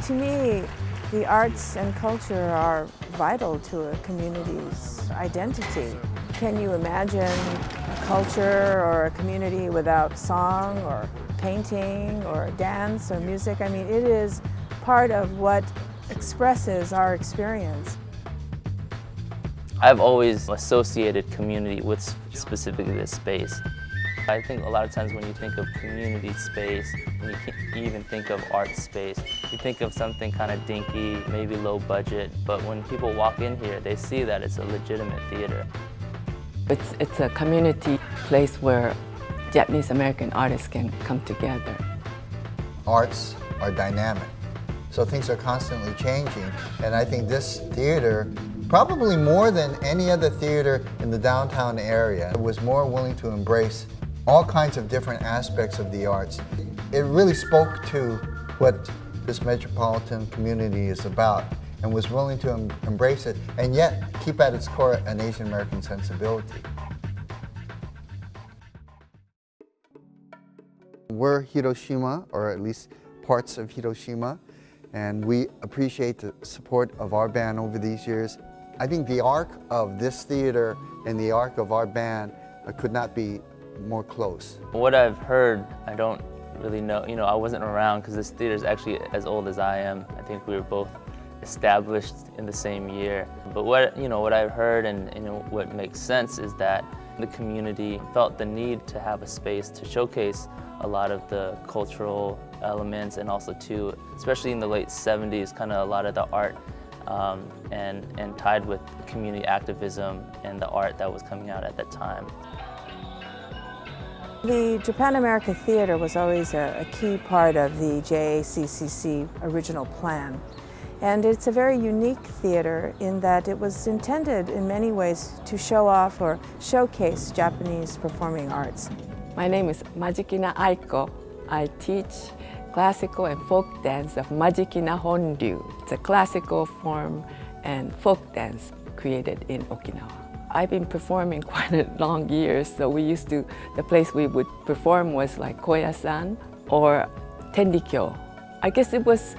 To me, the arts and culture are vital to a community's identity. Can you imagine a culture or a community without song or painting or dance or music? I mean, it is part of what expresses our experience. I've always associated community with specifically this space. I think a lot of times when you think of community space, and you even think of art space, you think of something kind of dinky, maybe low budget, but when people walk in here, they see that it's a legitimate theater. It's a community place where Japanese American artists can come together. Arts are dynamic, so things are constantly changing, and I think this theater, probably more than any other theater in the downtown area, was more willing to embrace all kinds of different aspects of the arts. It really spoke to what this metropolitan community is about and was willing to embrace it and yet keep at its core an Asian American sensibility. We're Hiroshima, or at least parts of Hiroshima, and we appreciate the support of our band over these years. I think the arc of this theater and the arc of our band could not be more close. What I've heard, I don't really know. I wasn't around because this theater is actually as old as I am. I think we were both established in the same year. But what I've heard and what makes sense is that the community felt the need to have a space to showcase a lot of the cultural elements, and also too, especially in the late 70s, kind of a lot of the art and tied with community activism and the art that was coming out at that time. The Japan America Theater was always a key part of the JACCC original plan. And it's a very unique theater in that it was intended in many ways to show off or showcase Japanese performing arts. My name is Majikina Aiko. I teach classical and folk dance of Majikina Honryu. It's a classical form and folk dance created in Okinawa. I've been performing quite a long years, so the place we would perform was like Koyasan or Tendikyo. I guess it was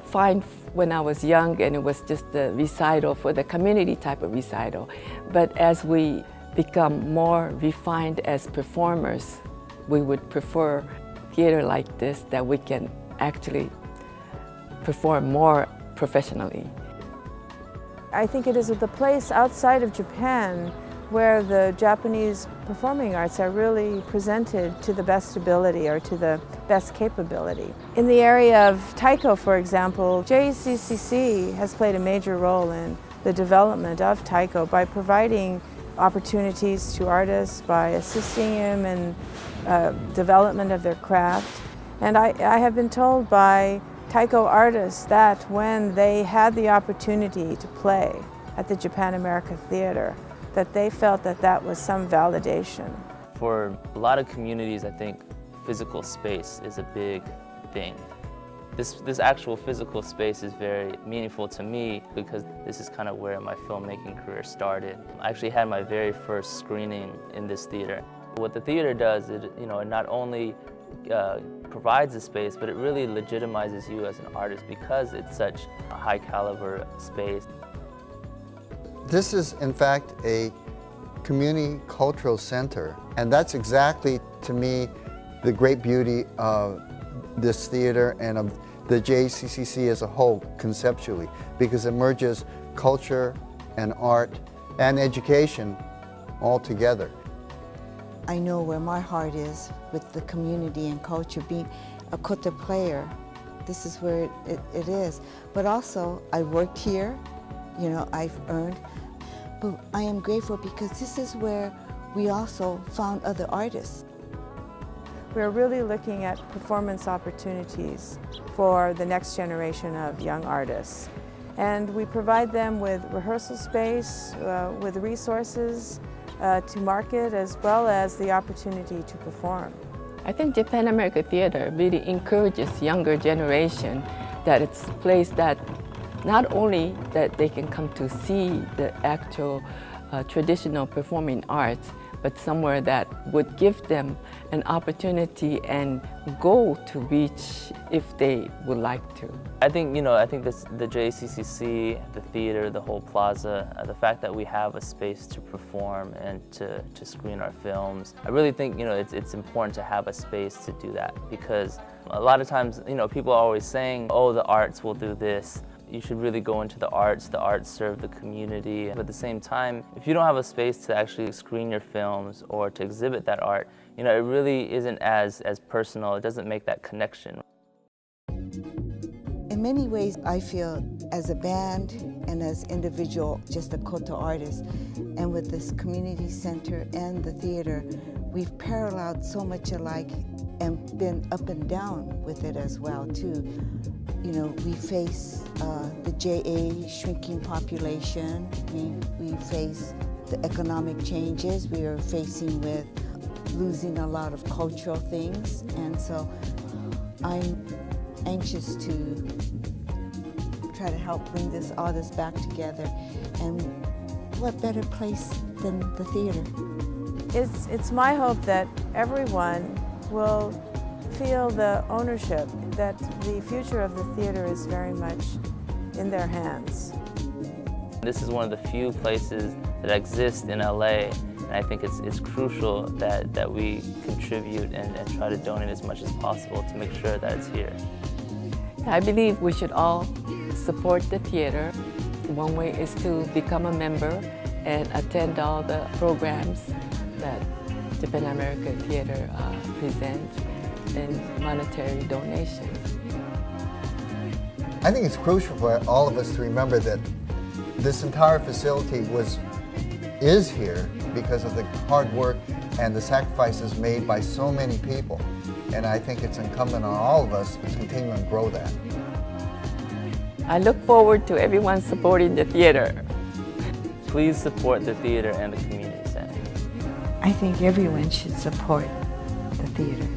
fine when I was young and it was just a recital for the community type of recital. But as we become more refined as performers, we would prefer theater like this that we can actually perform more professionally. I think it is the place outside of Japan where the Japanese performing arts are really presented to the best ability or to the best capability. In the area of taiko, for example, JACCC has played a major role in the development of taiko by providing opportunities to artists, by assisting them in development of their craft. And I have been told by taiko artists that when they had the opportunity to play at the Japan America Theater, that they felt that that was some validation. For a lot of communities, I think physical space is a big thing. This actual physical space is very meaningful to me because this is kind of where my filmmaking career started. I actually had my very first screening in this theater. What the theater does, it not only provides a space, but it really legitimizes you as an artist because it's such a high caliber space. This is in fact a community cultural center, and that's exactly, to me, the great beauty of this theater and of the JACCC as a whole conceptually, because it merges culture and art and education all together. I know where my heart is with the community and culture. Being a koto player, this is where it is. But also, I worked here, I've earned. But I am grateful because this is where we also found other artists. We're really looking at performance opportunities for the next generation of young artists. And we provide them with rehearsal space, with resources to market, as well as the opportunity to perform. I think Japan America Theater really encourages younger generation that it's a place that not only that they can come to see the actual traditional performing arts, but somewhere that would give them an opportunity and goal to reach if they would like to. I think, I think the JCCC, the theater, the whole plaza, the fact that we have a space to perform and to screen our films, I really think, it's important to have a space to do that, because a lot of times, people are always saying, oh, the arts will do this. You should really go into the arts serve the community. But at the same time, if you don't have a space to actually screen your films or to exhibit that art, it really isn't as personal. It doesn't make that connection. In many ways, I feel as a band and as individual, just a koto artist, and with this community center and the theater, we've paralleled so much alike and been up and down with it as well too. We face the JA shrinking population. We face the economic changes we are facing with losing a lot of cultural things, and so I'm anxious to try to help bring all this back together. And what better place than the theater? It's my hope that everyone will feel the ownership, that the future of the theater is very much in their hands. This is one of the few places that exist in LA, and I think it's crucial that we contribute and try to donate as much as possible to make sure that it's here. I believe we should all support the theater. One way is to become a member and attend all the programs that Japan American Theater presents and monetary donations. I think it's crucial for all of us to remember that this entire facility is here because of the hard work and the sacrifices made by so many people. And I think it's incumbent on all of us to continue and grow that. I look forward to everyone supporting the theater. Please support the theater and the community center. I think everyone should support the theater.